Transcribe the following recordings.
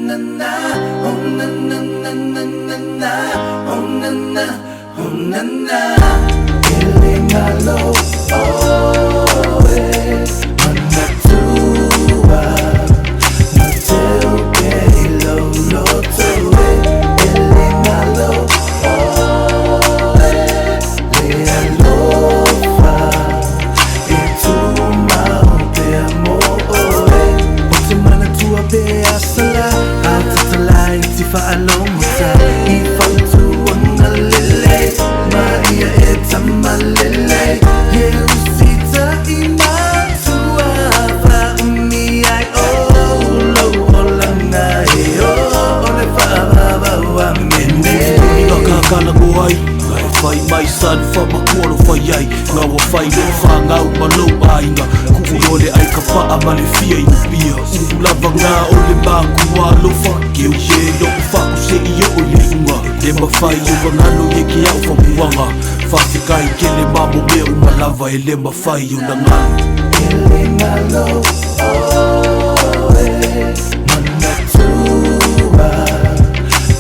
na na, oh na na na na na na, oh na na, oh na na. Feeling hollow, oh eh, manatua, mateo que lo tuwe. Feeling hollow, oh eh, le alofa, itu mau te amo, oh eh. Ote manatua pe asala, atatala iti faalong sa ifautuan na lele, Maria eta malele, Yeusita imatua fa umiai oh lo olang ai oh ole fa ba wa mene. Nakakala ko ay fai mai san fa makualo fai ai ngawa fai no fa ngau malo ai nga kuole ai ka fa amale fia i pia ulava nga ole ba kualo fa ke o ye no fa ku se i o le nga le ma fai o ngano ye ki au fa buanga fa fikai ke le mamo me o malava ele ma fai o na nga ele ngalo oh eh manatua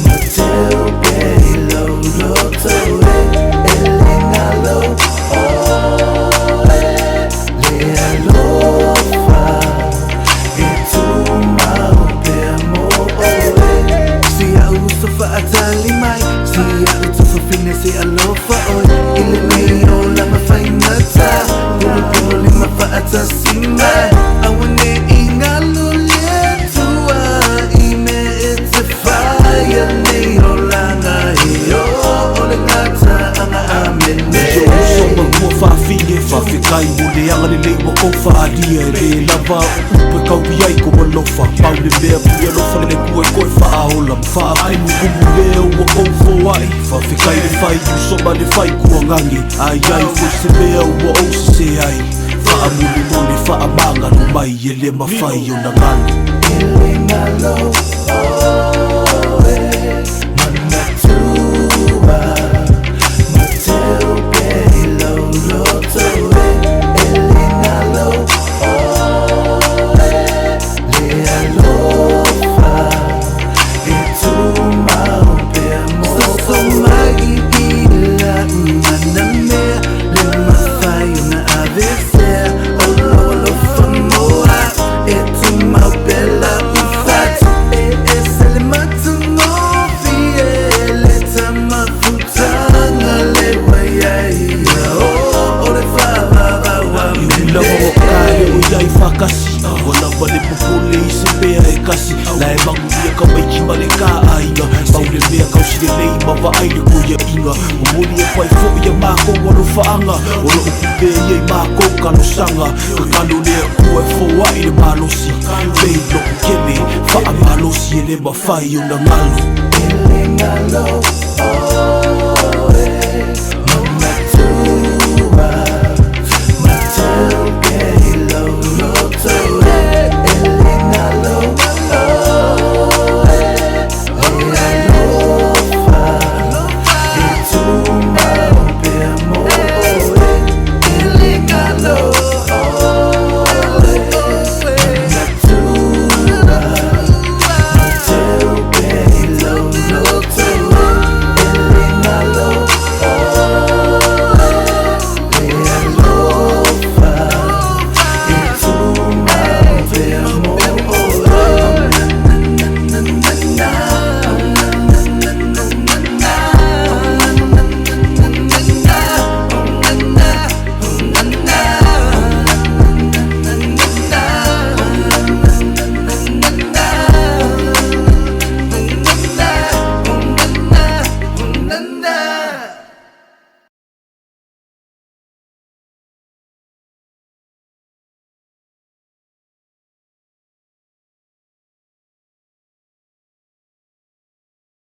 mateo que lo tuwe. Ele ngalo oh eh le alofa, itu mau te amo oh eh. Si au sofa atali mai, si au sofa fine si alofa oh ile meio la mafainata, pulo lima fa atasima, awane ingalo le tua ime it's a fire neiro langa yo ole ngata anga amene. so ma fa fine fa fikai mole anga le le mo ko fa adia le lava upe ka uai ko mo fa pa le le pu lo fa le ku ko fa aula fa ai mu ku le o ko fo ai fa fikai le fai so ba le fai ku ngangi ai ai fo se le o se ai fa amuli mole fa amanga no mai ele ma fai yo na ngani ele ngalo oh eh manatua mateo que lo tuwe. Ele ngalo oh eh le alofa, itu mau te amo so mai ila maname le mafai na avese lo famoa itu mau bella ufat le matuno fiele tama futanga le wayai oh ole fa ba wa la mo kale o yai fakasi wala vale popule se pea e kasi la e mangu ia ka mai ki male ka ainga paule mea ka usire nei ma va ai le kuia inga o moli e pai fo ia mako wano faanga o lo ukupe ia i mako kano sanga ka kano lea kua e fo ai le malosi pei lo kele fa a malosi e le mawhai o na ngalu ele ngalo oh